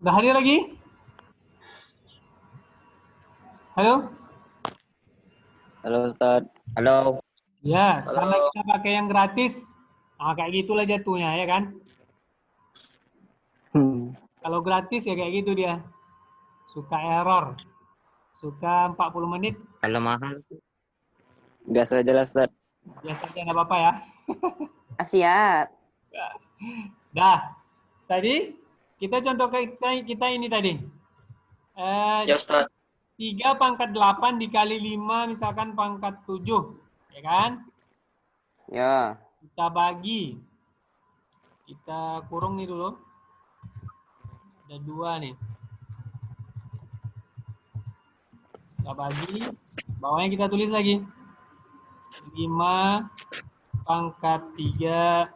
Udah hadir lagi? Halo? Halo Ustaz. Halo. Ya, Halo. karena kita pakai yang gratis, kayak gitulah jatuhnya ya kan? Kalau gratis ya kayak gitu dia. Suka error. Suka 40 menit. Kalau mahal. Biasa aja lah Ustaz. Biasa aja nggak apa-apa ya. Siap. Dah. Tadi kita contoh kita ini tadi. Ya Ustaz. 3 pangkat 8 dikali 5 misalkan pangkat 7. Ya kan? Ya. Kita bagi. Kita kurung nih dulu. Ada 2 nih. Kita bagi. Bawahnya kita tulis lagi. 5 pangkat 3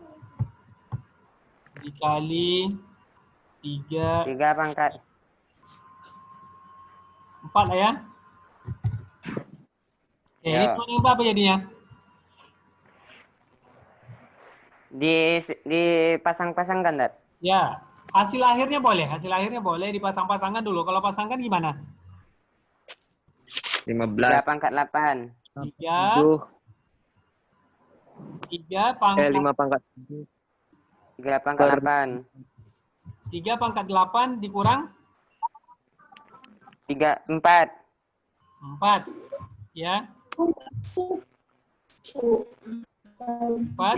dikali 3. 3 pangkat 4 lah ya. Oke, ini tuh berapa jadinya? Dipasang-pasangkan, Dad? Ya, hasil akhirnya boleh. Hasil akhirnya boleh dipasang-pasangkan dulu. Kalau pasangkan gimana? 3 pangkat 8. 3 pangkat 5 pangkat 3 pangkat 8. 3 pangkat 8 dikurang 4. 4. Ya. 4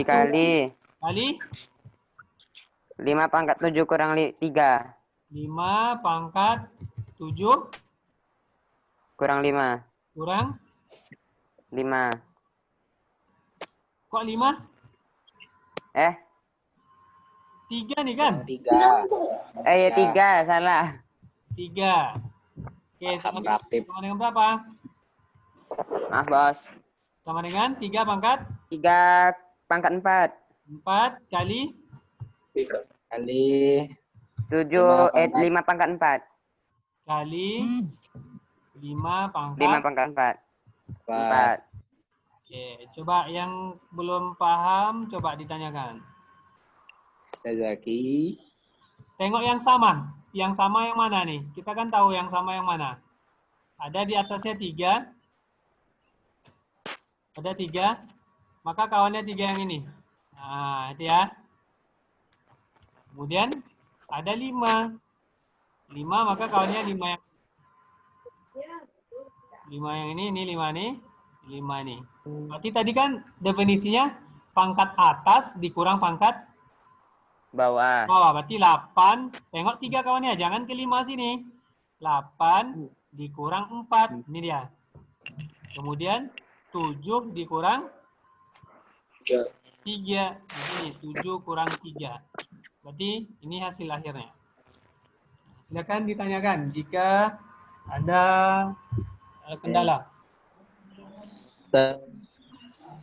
Dikali kali 5 pangkat 7 kurang 3. 5 pangkat 7 kurang 5. kurang 5. Kok 5? 3 nih kan? 3. Ya 3, salah. 3. Oke, sama dengan berapa? Maaf, Bos. Sama dengan 3 pangkat 3 pangkat 4. 4 kali 5 pangkat 4. kali 5 pangkat 5 pangkat 4. Oke, coba yang belum paham coba ditanyakan. Zaki. Tengok yang sama. Yang sama yang mana nih? Kita kan tahu yang sama yang mana. Ada di atasnya 3. Ada 3. Maka kawannya 3 yang ini. Nah, itu ya. Kemudian ada 5. 5 maka kawannya 5 yang 5 yang ini 5 nih. 5 nih. Berarti tadi kan definisinya pangkat atas dikurang pangkat Bawah. Berarti 8. Tengok 3 kawannya, jangan ke 5 sini. 8 dikurang 4. Ini dia. Kemudian 7 dikurang 3. Ini 7 kurang 3. Berarti ini hasil akhirnya. Silakan ditanyakan jika ada kendala.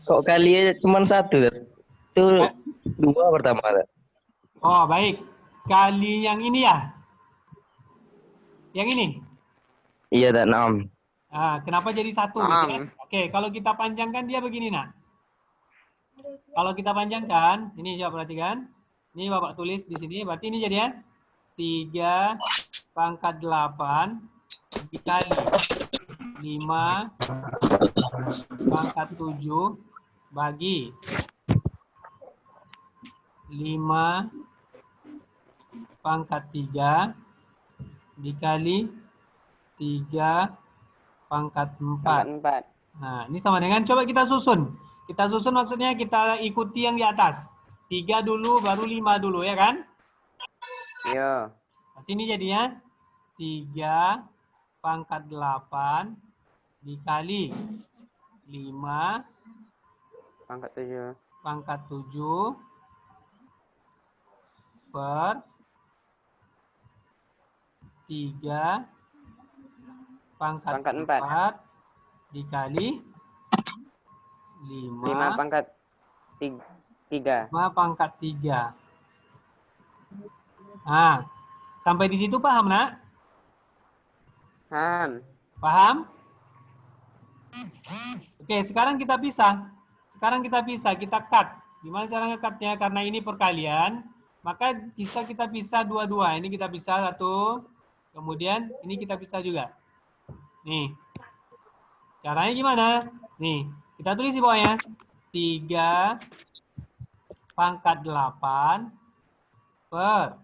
Kok kali cuma 1, itu 2 pertama. Oh, baik. Kali yang ini ya? Yang ini? Iya, dan 6. Kenapa jadi 1? Gitu ya? Oke, kalau kita panjangkan dia begini, nak. Kalau kita panjangkan, ini coba perhatikan. Ini Bapak tulis di sini, berarti ini jadinya 3 pangkat 8 dikali 5 pangkat 7 bagi 5 pangkat 3 dikali 3 pangkat 4. Nah, ini sama dengan, coba kita susun. Kita susun maksudnya kita ikuti yang di atas. 3 dulu, baru 5 dulu, ya kan? Iya. Berarti ini jadinya 3 pangkat 8 dikali 5 pangkat 7 per 3 pangkat 4 dikali 5 pangkat 3. 5 pangkat 3. Nah, sampai di situ paham, nak? Paham? Oke, sekarang kita pisah. Kita cut. Gimana cara ngekatnya? Karena ini perkalian, maka bisa kita pisah dua-dua. Ini kita pisah satu, kemudian ini kita pisah juga. Nih, caranya gimana? Nih, kita tulis di bawahnya. 3 pangkat 8 per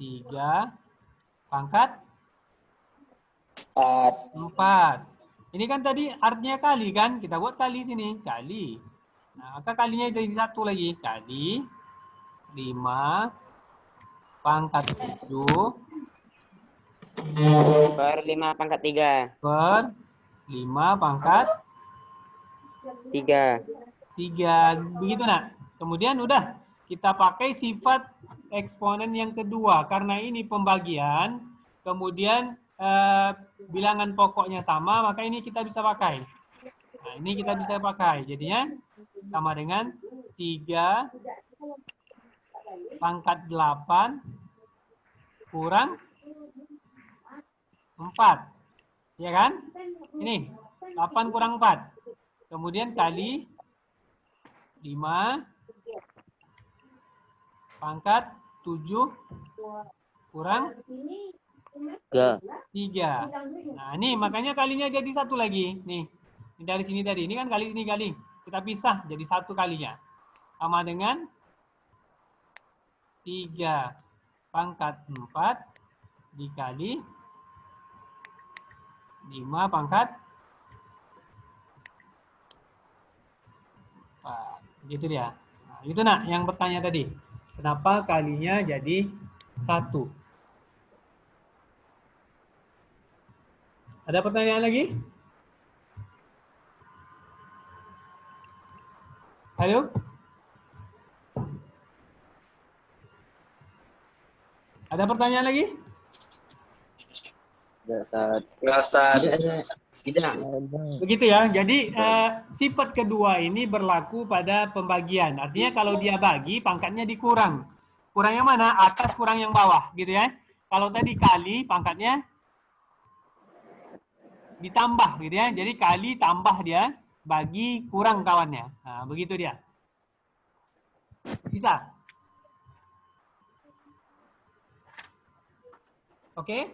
3 pangkat 4. Ini kan tadi artinya kali kan? Kita buat kali sini. Kali. Nah, maka kalinya jadi 1 lagi. Kali 5 pangkat 7 Per 5 pangkat 3. per 5 pangkat 3. 3. Begitu nak. Kemudian udah kita pakai sifat eksponen yang kedua. Karena ini pembagian, kemudian bilangan pokoknya sama, maka ini kita bisa pakai. Nah, ini kita bisa pakai. Jadinya sama dengan 3 pangkat 8 kurang 4. Ya kan? Ini 8 kurang 4. Kemudian kali 5 pangkat 7 kurang 3. Nah, ini makanya kalinya jadi 1 lagi. Nih, ini dari sini tadi. Ini kan kali, ini kali. Kita pisah jadi 1 kalinya. Sama dengan 3 pangkat 4 dikali 5 pangkat 4. Gitu dia. Nah, itu nak yang bertanya tadi. Kenapa kalinya jadi 1? Ada pertanyaan lagi? Halo? Ada pertanyaan lagi? Enggak, Ustaz. Begitu ya. Jadi sifat kedua ini berlaku pada pembagian. Artinya kalau dia bagi, pangkatnya dikurang. Kurang yang mana? Atas kurang yang bawah, gitu ya. Kalau tadi kali, pangkatnya ditambah, gitu ya. Jadi kali tambah dia, bagi kurang kawannya. Nah, begitu dia. Bisa? Oke?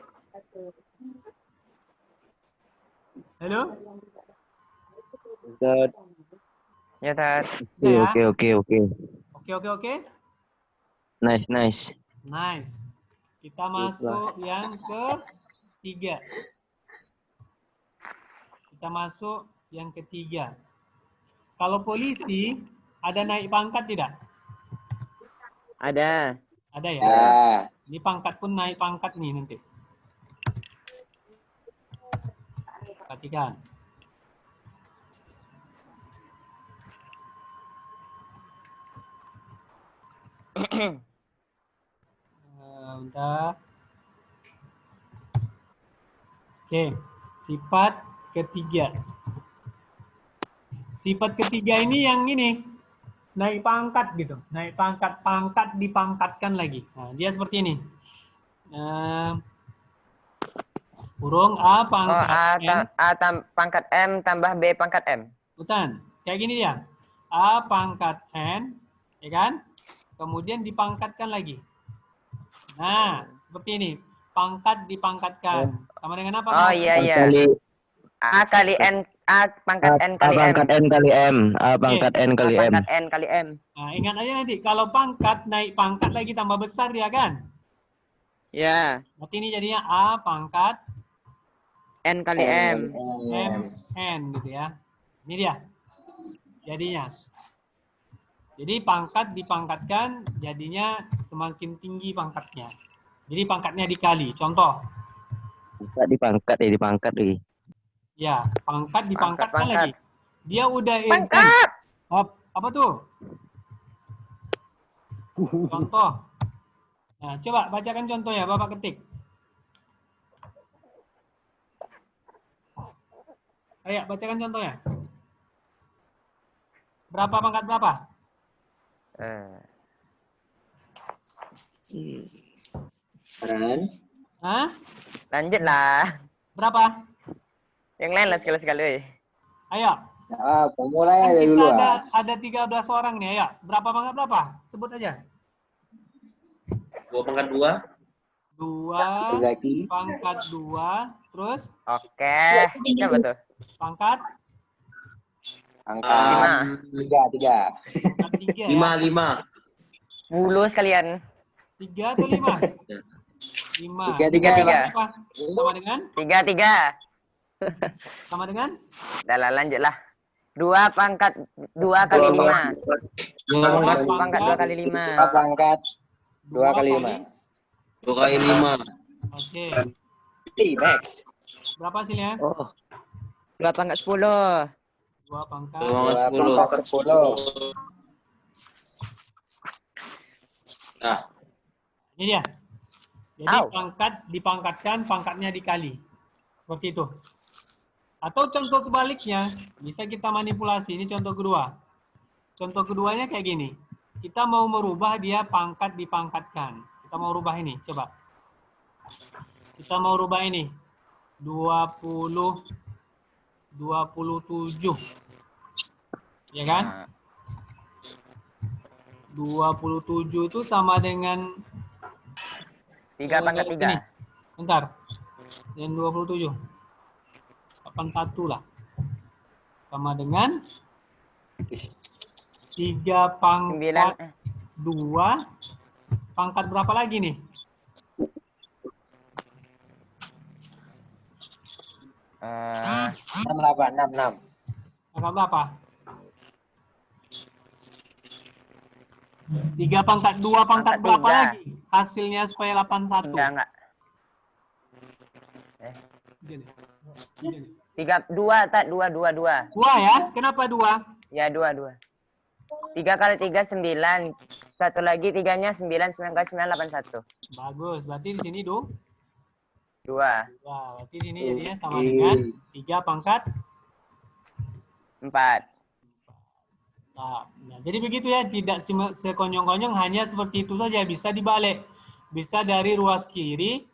Halo? Ustaz. Ya, Tat. Ya. Oke. Oke. Nice. Nice. Kita masuk yang ketiga. Kalau polisi, ada naik pangkat tidak? Ada. Ada ya? Ya. Ini pangkat pun naik pangkat nih nanti. Perhatikan. Bentar. Oke, sifat ketiga. Sifat ketiga ini yang ini. Naik pangkat gitu. Naik pangkat dipangkatkan lagi. Nah, dia seperti ini. Kurung A pangkat N. Pangkat M tambah B pangkat M. Bukan. Kayak gini dia. A pangkat N, ya kan? Kemudian dipangkatkan lagi. Nah, seperti ini. Pangkat dipangkatkan. Sama dengan apa? Oh iya. A kali N, A pangkat N kali M. pangkat N kali M. A pangkat N kali M. Pangkat N kali M. Nah, ingat aja nanti. Kalau pangkat naik pangkat lagi tambah besar dia kan? Ya. Berarti ini jadinya A pangkat N kali M. N gitu ya. Ini dia. Jadinya. Jadi pangkat dipangkatkan jadinya semakin tinggi pangkatnya. Jadi pangkatnya dikali. Contoh. Dipangkat lagi. Ya, pangkat dipangkatkan Pangkat. lagi. Dia udah Pangkat. Apa tuh? Contoh. Nah, coba bacakan contohnya, Bapak ketik. Ayo, bacakan contohnya. Berapa pangkat berapa? Hah? Lanjutlah. Berapa? Yang lain lah sekali-sekali. Ayo, Pemulai Kan aja kita dulu. ada 13 orang nih, ya. Berapa pangkat berapa? Sebut aja. 2 pangkat 2. 2, Zaki. pangkat 2, terus Oke. Siapa tuh? pangkat Angka 3. pangkat 3 ya. 5. Bulu sekalian. 3 atau 5? 5. 3. Sama dengan? 3. Sama dengan? Dah lah, lanjut lah. 2 pangkat 2 kali 5. 2 pangkat Pangkat 2 kali 5. Pangkat 2 kali 5. 2 kali 5. Oke. Max. Berapa hasilnya? 2 pangkat 10. 2 pangkat 2 pangkat 10. Nah, ini dia. Jadi pangkat dipangkatkan, pangkatnya dikali. Seperti itu. Atau contoh sebaliknya, bisa kita manipulasi. Ini contoh kedua. Contoh keduanya kayak gini. Kita mau merubah dia pangkat dipangkatkan. Kita mau rubah ini, coba. Kita mau rubah ini. 27. Ya kan? 27 itu sama dengan 3 pangkat 3. ini. Bentar. Yang 27. 81 lah. Sama dengan 3 pangkat 2. Pangkat berapa lagi nih? 6. Pangkat berapa? 3 pangkat 2 pangkat berapa 3. lagi? Hasilnya supaya 81. Enggak. 3 2 tak 2. 2 ya? Kenapa 2? Ya 2. 3 kali 3 9. Satu lagi 3-nya 9 kali 9 81. Bagus. Berarti di sini 2. 2. Wah, berarti ini jadinya sama dengan 3 pangkat 4. Nah, jadi begitu ya, tidak sekonyong-konyong, hanya seperti itu saja, bisa dibalik. Bisa dari ruas kiri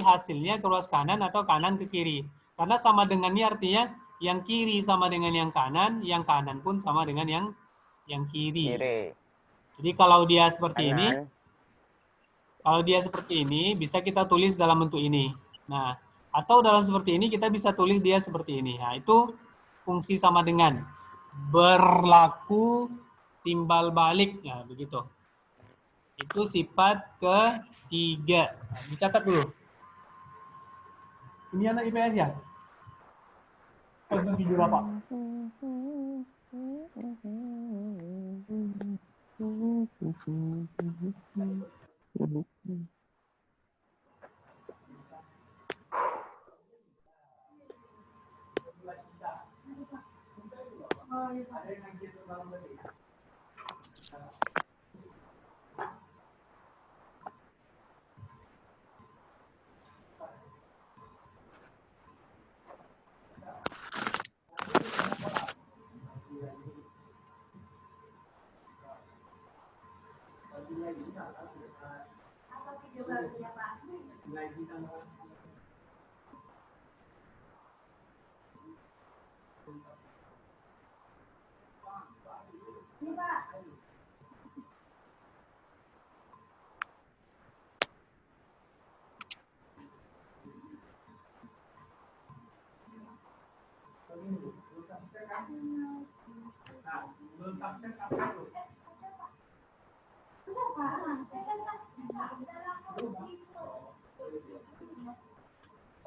hasilnya ke ruas kanan atau kanan ke kiri. Karena sama dengan ini artinya yang kiri sama dengan yang kanan pun sama dengan yang kiri. Jadi kalau dia seperti ini, bisa kita tulis dalam bentuk ini. Nah, atau dalam seperti ini kita bisa tulis dia seperti ini. Nah, itu fungsi sama dengan. Berlaku timbal balik, ya begitu. Itu sifat ketiga. Nah, dicatat dulu. Ini anak IPS ya? Video apa?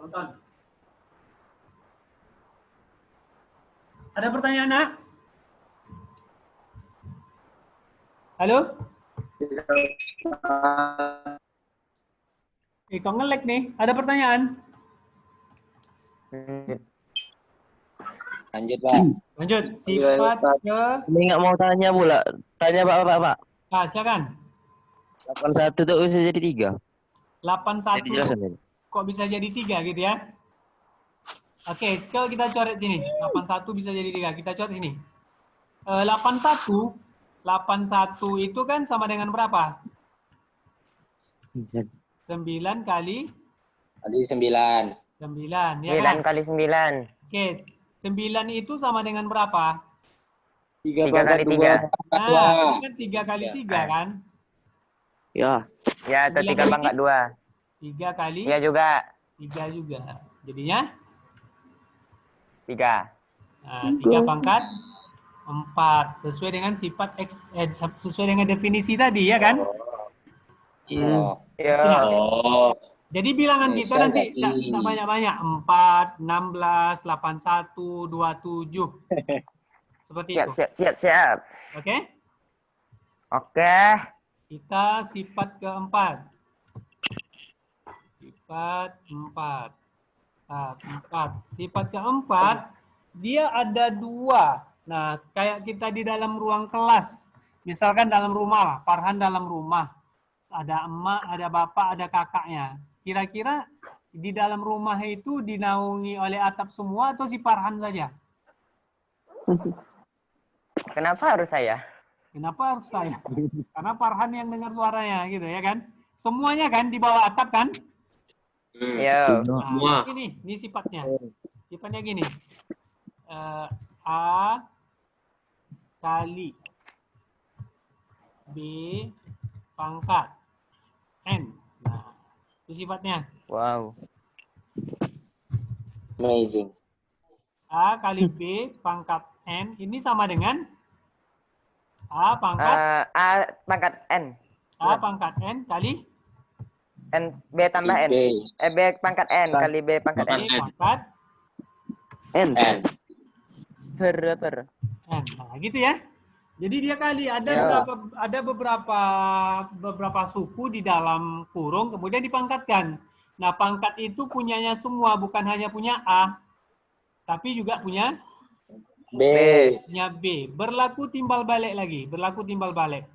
Tonton. Ada pertanyaan, Nak? Halo? Kok nge-lag nih? Ada pertanyaan? Lanjut, Pak. Lanjut. Sifat ke... Ini nggak mau tanya pula. Tanya Pak. Nah, silakan. 81 tuh bisa jadi 3. 81 Jadi jelasan ini. kok bisa jadi 3 gitu ya? Oke, kalau kita coret sini. 81 bisa jadi 3. Kita coret sini. 81 itu kan sama dengan berapa? 9 kali 9. 9. Ya 9 kan? kali 9. Oke, 9 itu sama dengan berapa? 3 Tiga kali tiga. Nah, ini kan 3 kali 3 kan? Ya. Ya, atau 3 pangkat 2. 3 kali Ya juga. 3 juga. Jadinya 3. nah, 3 pangkat 4 sesuai dengan sifat sesuai dengan definisi tadi ya kan? Oh. Yo. Oh. Jadi bilangan kita Bisa nanti jadi. tidak banyak-banyak. 4, 16, 81, 27. Seperti Siap, itu. siap. Oke? Oke. Kita sifat keempat. Sifat 4. Nah, 4. Sifat keempat, dia ada 2. Nah, kayak kita di dalam ruang kelas. Misalkan dalam rumah, Farhan dalam rumah. Ada emak, ada bapak, ada kakaknya. Kira-kira di dalam rumah itu dinaungi oleh atap semua atau si Farhan saja? Kenapa harus saya? Kenapa harus saya? Karena Farhan yang dengar suaranya gitu ya kan. Semuanya kan di bawah atap kan? Yo. Nah, ini sifatnya. Sifatnya gini. A kali B pangkat N. Nah, itu sifatnya. Wow. Amazing. A kali B pangkat N ini sama dengan A pangkat A pangkat N. A pangkat N kali N B tambah N. B. B pangkat N kali B pangkat B N. pangkat N. Per. N. Nah, gitu ya. Jadi dia kali Ya. ada beberapa suku di dalam kurung kemudian dipangkatkan. Nah, pangkat itu punyanya semua, bukan hanya punya A, tapi juga punya B. B. Berlaku timbal balik lagi, berlaku timbal balik.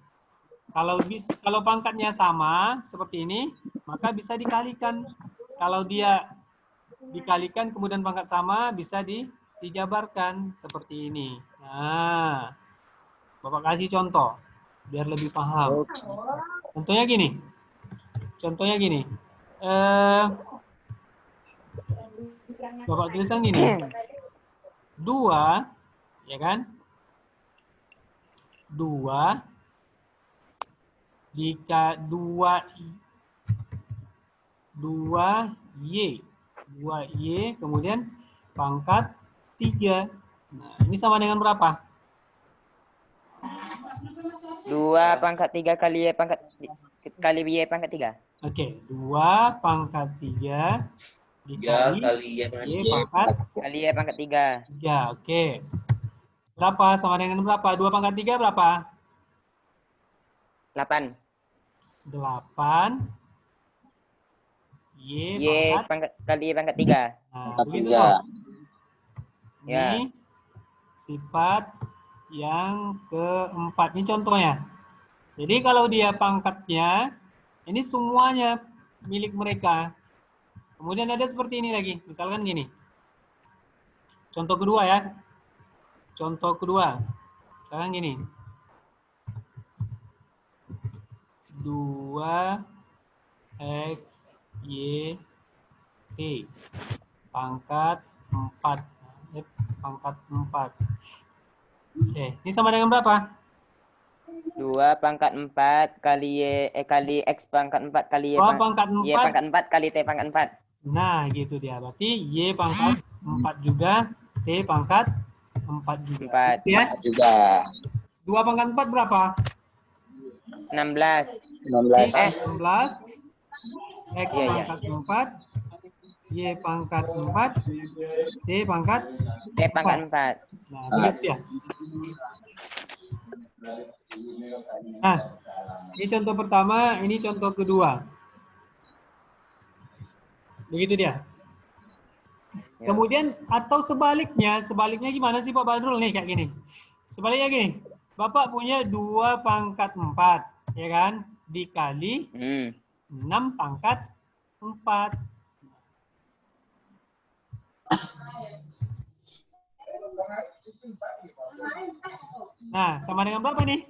Kalau pangkatnya sama seperti ini, maka bisa dikalikan. Kalau dia dikalikan kemudian pangkat sama, bisa dijabarkan seperti ini. Nah, Bapak kasih contoh biar lebih paham. Contohnya gini. Bapak tulisan gini. 2, ya kan? 2 2Y kemudian pangkat 3. Nah, ini sama dengan berapa? 2 pangkat 3 kali Y pangkat pangkat 3. Oke, 2 pangkat 3 dikali kali Y pangkat Kali Y pangkat 3. 3. Oke. Berapa? Sama dengan berapa? 2 pangkat 3 berapa? 8. 8 Y Y pangkat kali Y pangkat 3. Nah, Pangkat begitu 3. toh. Ya. Ini sifat yang keempat. Ini contohnya. Jadi kalau dia pangkatnya, ini semuanya milik mereka. Kemudian ada seperti ini lagi. Misalkan gini. Contoh kedua ya. Contoh kedua. Sekarang gini. 2X, Y, T. Pangkat 4. Pangkat 4. Oke, ini sama dengan berapa? 2 pangkat 4 kali Y kali X pangkat 4 kali Y 2 pangkat Y 4. pangkat 4 kali T pangkat 4. Nah, gitu dia. Berarti Y pangkat 4 juga, T pangkat 4 juga. 4. Gitu ya. Juga. 2 pangkat 4 berapa? 16. 16. 16. X Iya, iya. pangkat 4. Y pangkat 4. T pangkat T pangkat 4. Nah, begitu ya. Nah, ini contoh pertama, ini contoh kedua. Begitu dia. Ya. Kemudian atau sebaliknya gimana sih Pak Badrul nih kayak gini? Sebaliknya gini, Bapak punya 2 pangkat 4, ya kan? Dikali 6 pangkat 4. Nah, sama dengan berapa nih?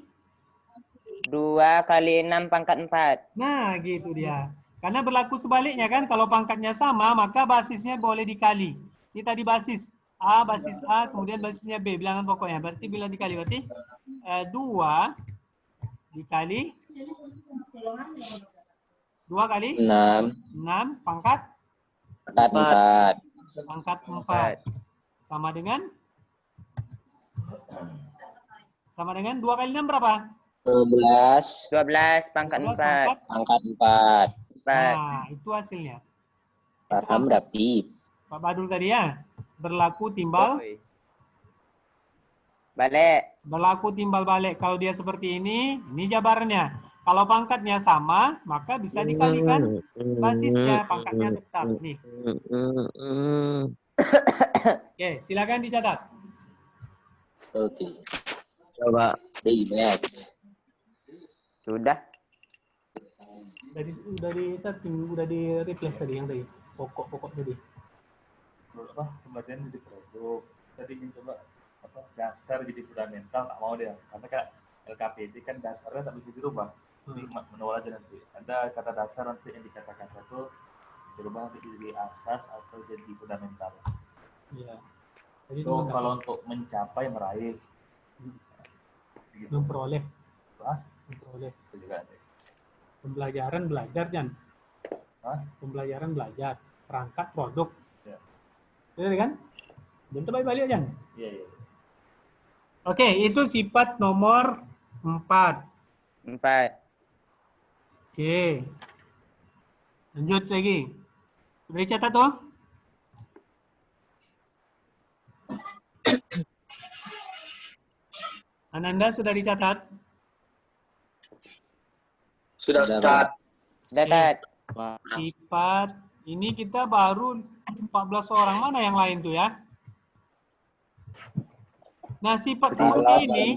2 kali 6 pangkat 4. Nah, gitu dia. Karena berlaku sebaliknya kan, kalau pangkatnya sama, maka basisnya boleh dikali. Ini tadi basis. A basis A, kemudian basisnya B, bilangan pokoknya. Berarti bila dikali, berarti 2 dikali 2 kali 6 6 pangkat pangkat 4 pangkat 4 sama dengan 2 kali 6 berapa? 12 12 pangkat 12 4. pangkat 4. Nah, itu hasilnya. Paham rapi. Pak Badul tadi ya. Berlaku timbal Balik. Berlaku timbal balik. Kalau dia seperti ini jabarannya. Kalau pangkatnya sama, maka bisa dikalikan basisnya, pangkatnya tetap. Nih. Oke, silakan dicatat. Oke. Coba. Ingat. Sudah. Udah di setting, udah di replace tadi yang tadi. Pokok tadi. Kemudian jadi produk. Tadi ingin coba dasar jadi fundamental, tak mau dia. Karena kayak LKPD kan dasarnya tak bisa dirubah. Jadi menolak aja nanti. Ada kata dasar nanti yang dikata-kata tuh dirubah nanti jadi asas atau jadi fundamental. Iya. Jadi Itu kalau untuk mencapai meraih. Gitu. memperoleh. Hah? Memperoleh. Itu juga. Pembelajaran belajar, Jan. Hah? Pembelajaran belajar. Perangkat produk. Ya. Benar kan? Bentuk balik, Jan. Iya. Oke, itu sifat nomor 4. 4. Oke. Lanjut lagi. Sudah dicatat tuh? Ananda sudah dicatat? Sudah start. Datat. Sifat ini kita baru 14 orang, mana yang lain tuh ya? Nah, sifat seperti ini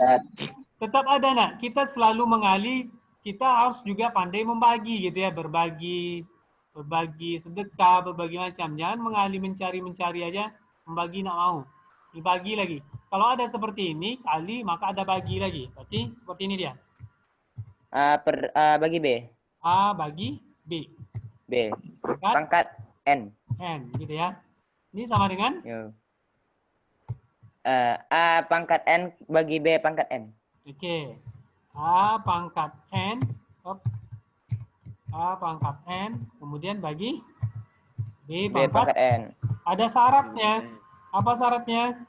tetap ada, nak. Kita selalu mengalih, kita harus juga pandai membagi gitu ya, berbagi sedekah, berbagi macam. Jangan mengalih mencari aja, membagi nak mau. Dibagi lagi. Kalau ada seperti ini, kali maka ada bagi lagi. Berarti seperti ini dia. Bagi B. A bagi B. B. Pangkat Pangkat N. N gitu ya. Ini sama dengan Yo. A pangkat N bagi B pangkat N. oke. A pangkat N. A pangkat N. Kemudian bagi B B pangkat pangkat. N. Ada syaratnya. Apa syaratnya?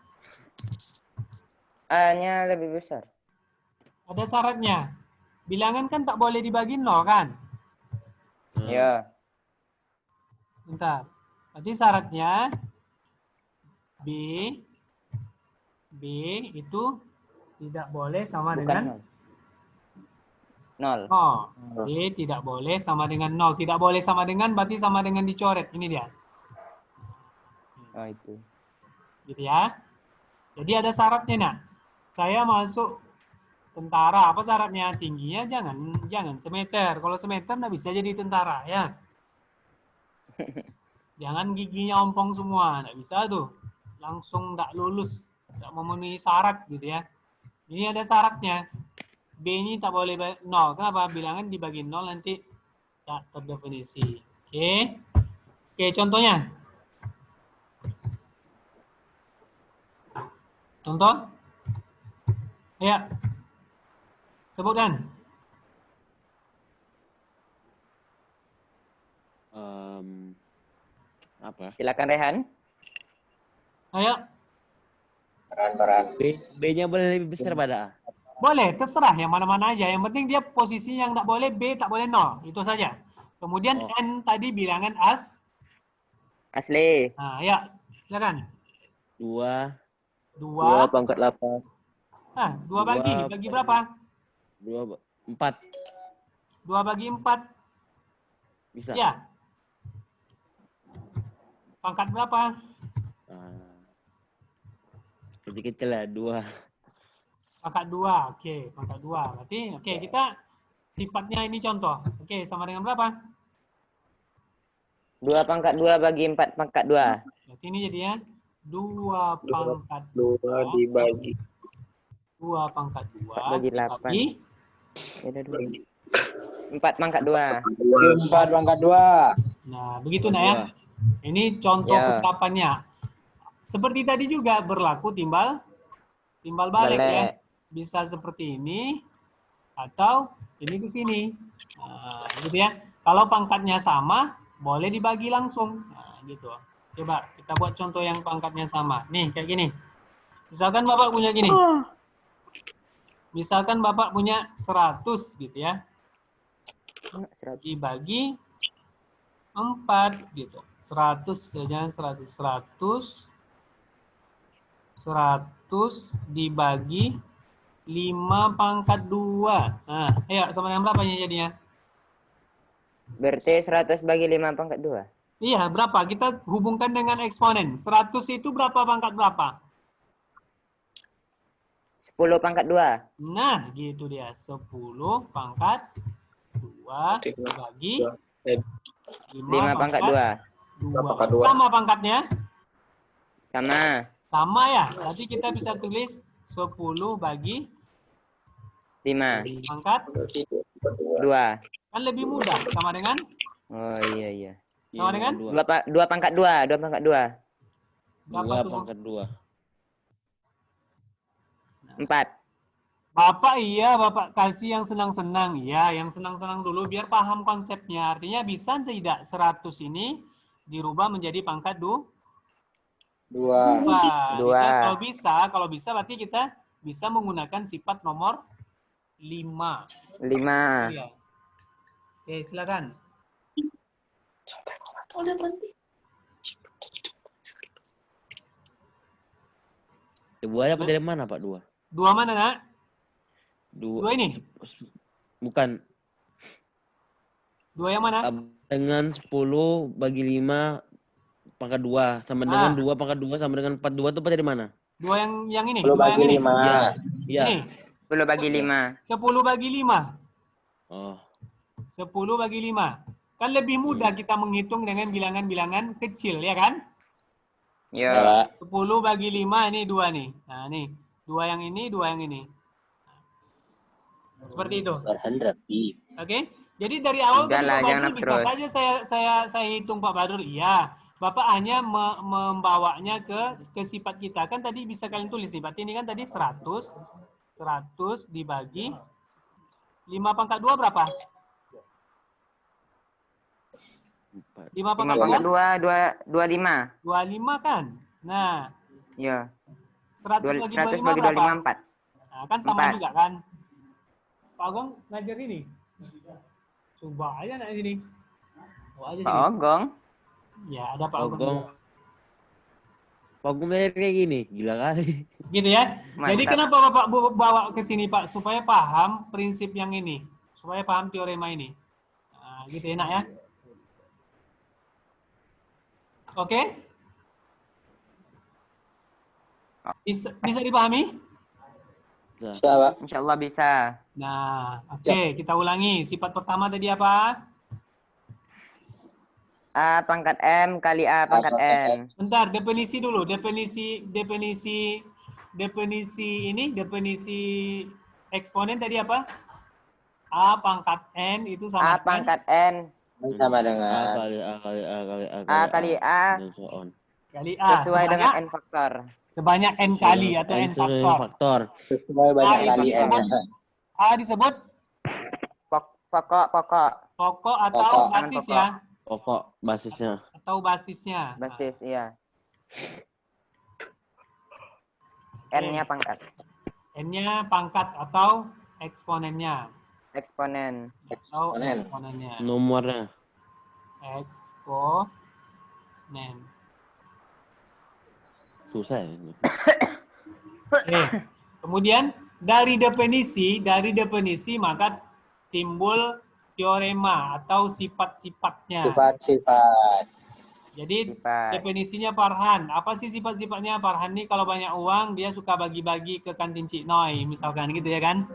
A-nya lebih besar. Ada syaratnya. Bilangan kan tak boleh dibagi 0 kan? Ya. Bentar. Berarti syaratnya B itu tidak boleh sama dengan 0. 0. B tidak boleh sama dengan 0. Tidak boleh sama dengan berarti sama dengan dicoret. Ini dia. Oh itu. Gitu ya. Jadi ada syaratnya, nak. Saya masuk tentara, apa syaratnya? Tingginya jangan semeter. Kalau semeter nggak bisa jadi tentara ya. Jangan giginya ompong semua, nggak bisa tuh. Langsung nggak lulus, nggak memenuhi syarat gitu ya. Ini ada syaratnya. B ini tak boleh 0. Kenapa? Bilangan dibagi 0 nanti tak terdefinisi. Oke, contohnya. Contoh? Ya. Sebutkan. Apa? Silakan Rehan. Ayo. Peran. B-nya boleh lebih besar pada A. Boleh, terserah yang mana-mana aja. Yang penting dia posisi yang tak boleh, B tak boleh 0. Itu saja. Kemudian N tadi bilangan Asli. Nah, ya. Silakan. 2 2 pangkat 8. 2 bagi. Bagi berapa? 4 2 bagi 4. bisa. Ya. Pangkat berapa? Kecil-kecil lah 2. Pangkat 2. Oke, pangkat 2. Berarti kita sifatnya ini contoh. Oke, sama dengan berapa? 2 pangkat 2 bagi 4 pangkat 2. Berarti ini jadinya 2 pangkat 2 dibagi 2 pangkat 2 bagi 8. dibagi Beda 2. 4 pangkat 2. 4 pangkat 2. Nah, begitu nah ya. Ini contoh Ya. penerapannya. seperti tadi juga berlaku timbal balik ya. Balik. Bisa seperti ini atau ini ke sini. Nah, gitu ya. Kalau pangkatnya sama, boleh dibagi langsung. Nah, gitu. Coba kita buat contoh yang pangkatnya sama. Nih, kayak gini. Misalkan Bapak punya gini. Misalkan Bapak punya 100 gitu ya. Dibagi 4 gitu. 100 saja 100 dibagi 5 pangkat 2. Nah, ayo sama dengan berapa jadinya? Berarti 100 bagi 5 pangkat 2. Iya, berapa? Kita hubungkan dengan eksponen. 100 itu berapa pangkat berapa? 10 pangkat 2. Nah, gitu dia. 10 pangkat 2 dibagi 5 pangkat 2. 2. Sama pangkatnya? Sama. Sama ya. Berarti kita bisa tulis 10 bagi 5. pangkat 2. kan lebih mudah. Sama dengan? Oh iya. Sama dengan? 2 pangkat 2. 2 pangkat 2. Berapa Dua tuh? pangkat 2. 4. Bapak kasih yang senang-senang. Iya, yang senang-senang dulu biar paham konsepnya. Artinya bisa tidak 100 ini dirubah menjadi pangkat 2? 2. Kalau bisa berarti kita bisa menggunakan sifat nomor 5. 5. Iya. Oke, silakan. Dua apa dari mana Pak? Dua. Dua mana, Nak? Dua. Dua ini? Bukan. Dua yang mana? Dengan 10 bagi 5 pangkat 2 sama dengan 2 pangkat 2 sama dengan 42 itu dari mana? Dua yang ini. 10 Dua yang bagi ini. 5. Iya. Ini. 10 bagi 5. 10 bagi 5. Oh. 10 bagi 5. Kan lebih mudah kita menghitung dengan bilangan-bilangan kecil, ya kan? Ya. 10 bagi 5, ini 2 nih. Nah, nih. 2 yang ini, 2 yang ini. Seperti itu. Oke? Jadi dari awal tadi Udahlah, Pak jangan Badrul bisa terus. saja saya hitung Pak Badrul. Iya. Bapak hanya membawanya ke sifat kita. Kan tadi bisa kalian tulis nih. Berarti ini kan tadi 100 dibagi 5 pangkat 2 berapa? 5 pangkat 5 pangkat 2? 2, 25. 25 kan? Nah, Ya. 100 bagi 100 25 bagi berapa? 25, 4. Nah, kan sama 4. juga kan? Pak Agong ngajar ini. Coba aja nak sini. Bawa aja Pak sini. Ogong. Ya, ada Pak Agong. Ogong. Pak Ogong kayak gini, gila kali. Gitu ya. Jadi Mantap. kenapa Bapak bawa ke sini Pak? Supaya paham prinsip yang ini. Supaya paham teorema ini. Nah, gitu enak ya. Oke? Bisa dipahami? Siapa? Insya Allah bisa. Nah, oke, kita ulangi. Sifat pertama tadi apa? A pangkat M kali A pangkat N. Bentar, definisi dulu. Definisi eksponen tadi apa? A pangkat N itu sama A pangkat N. Sama A dengan kali A kali A kali A A kali A dan so on. kali A. sesuai dengan N faktor. Sebanyak N kali atau N Itu yang faktor. faktor. sesuai banyak A kali itu N. A disebut Pokok. pokok atau Pokok. basis Pokok. ya? Pokok basisnya. Atau basisnya. Basis, iya. Oke. N-nya pangkat. N-nya pangkat atau eksponennya. Eksponen. Atau Eksponen. eksponennya. Nomornya. Eksponen. Susah ya. Oke. Kemudian dari definisi maka timbul teorema atau sifat-sifatnya. Sifat-sifat. Jadi Sifat. definisinya Farhan. Apa sih sifat-sifatnya Farhan nih? Kalau banyak uang dia suka bagi-bagi ke kantin Cik Noi misalkan gitu ya kan?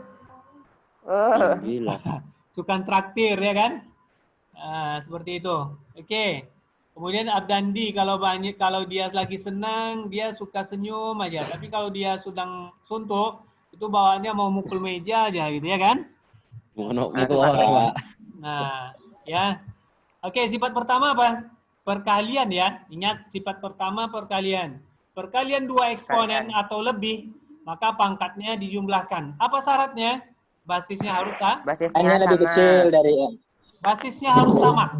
Oh. Gila. Suka traktir ya kan? Seperti itu. Oke. Kemudian Abdandi kalau dia lagi senang dia suka senyum aja. Tapi kalau dia sedang suntuk itu bawaannya mau mukul meja aja gitu ya kan? Mukul orang, Pak. Nah, ya. Oke, sifat pertama apa? Perkalian ya. Ingat sifat pertama perkalian. perkalian 2 eksponen atau lebih, maka pangkatnya dijumlahkan. Apa syaratnya? Basisnya harus Basisnya N-nya lebih sama. kecil dari M. basisnya harus sama.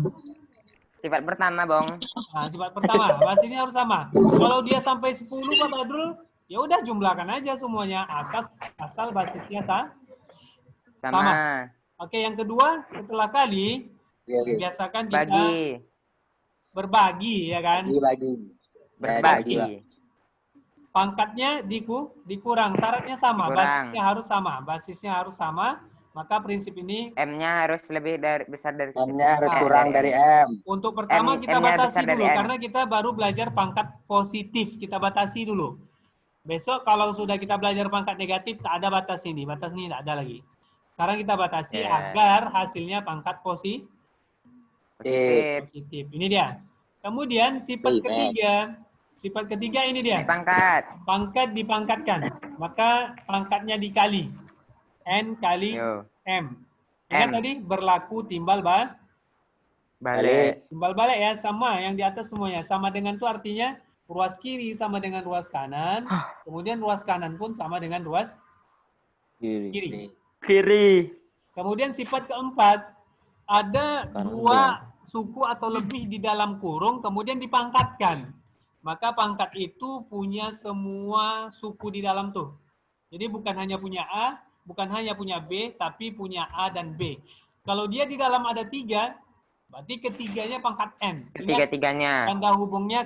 Sifat pertama, Bong. Nah, sifat pertama, basisnya harus sama. Kalau dia sampai 10 Pak Badrul, ya udah jumlahkan aja semuanya asal basisnya Sama. Oke, yang kedua, setelah kali Iya, iya. biasakan kita Bagi. berbagi ya kan. Bagi. Berbagi. Pangkatnya dikurang, syaratnya sama, Kurang. basisnya harus sama, maka prinsip ini M-nya harus lebih besar dari M-nya harus kurang dari M. untuk pertama kita M-nya batasi besar dari dulu M. karena kita baru belajar pangkat positif, kita batasi dulu. Besok kalau sudah kita belajar pangkat negatif tak ada batas ini tak ada lagi. Sekarang kita batasi agar hasilnya pangkat positif. Ini dia. Kemudian sifat ketiga ini dia. Pangkat. Pangkat dipangkatkan, maka pangkatnya dikali. N kali Yo. M. Ingat M. tadi berlaku timbal Balik. timbal balik ya, sama yang di atas semuanya. Sama dengan itu artinya ruas kiri sama dengan ruas kanan, kemudian ruas kanan pun sama dengan ruas kiri. Kemudian sifat keempat, ada dua suku atau lebih di dalam kurung, kemudian dipangkatkan. Maka pangkat itu punya semua suku di dalam tuh. Jadi bukan hanya punya A, bukan hanya punya B, tapi punya A dan B. Kalau dia di dalam ada 3, berarti ketiganya pangkat N. Ketiga-tiganya. Tanda hubungnya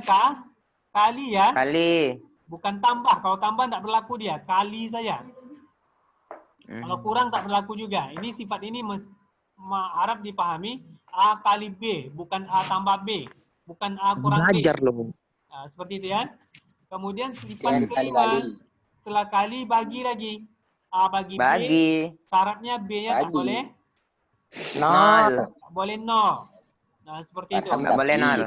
kali ya. Kali. Bukan tambah. Kalau tambah tidak berlaku dia. Kali saja. Kalau kurang tak berlaku juga. Ini sifat ini harap dipahami. A kali B, bukan A tambah B. Bukan A kurang B. Belajar loh. Nah, seperti itu ya. Kemudian sifat kelima, setelah kali bagi lagi. A bagi B, syaratnya B-nya tak boleh Nol. tak boleh 0. Nah, seperti itu. Nggak boleh nol.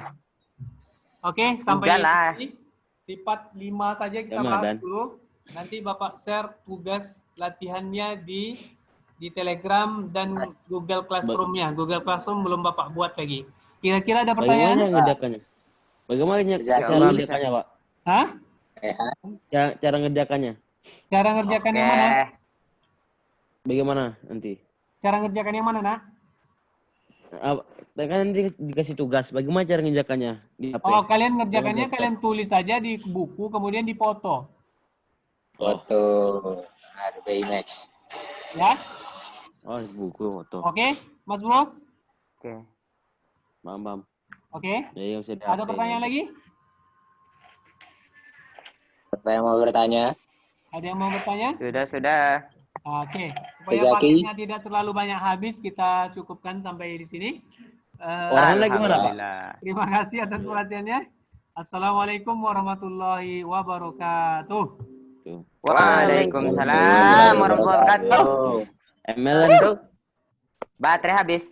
Oke, sampai Udah lah. di sini. Sifat 5 saja kita Sama, bahas Dan. dulu. Nanti Bapak share tugas latihannya di Telegram dan Google Classroom-nya. Google Classroom belum Bapak buat lagi. Kira-kira ada pertanyaan? Bagaimana ngerjakannya? Bagaimana cara ngerjakannya, Pak? Hah? Cara ngerjakannya? Cara ngerjakan yang mana? Bagaimana nanti? Cara ngerjakan yang mana, Nak? Kan nanti dikasih tugas. Bagaimana cara ngerjakannya di HP? Oh, kalian ngerjakannya kalian tulis saja di buku, kemudian dipoto. Foto. RBI Max. Ya? Oh, buku foto. Oke, Mas Bro? Oke. Bam. Oke. Ya, yang bisa di Ada HP. pertanyaan lagi? Siapa yang mau bertanya? Ada yang mau bertanya? Sudah. Oke. Supaya Zaki. paketnya tidak terlalu banyak habis, kita cukupkan sampai di sini. Orang lagi mana, Pak? Alhamdulillah. Terima kasih atas perhatiannya. Assalamualaikum warahmatullahi wabarakatuh. Waalaikumsalam warahmatullahi wabarakatuh. ML tuh. Baterai habis.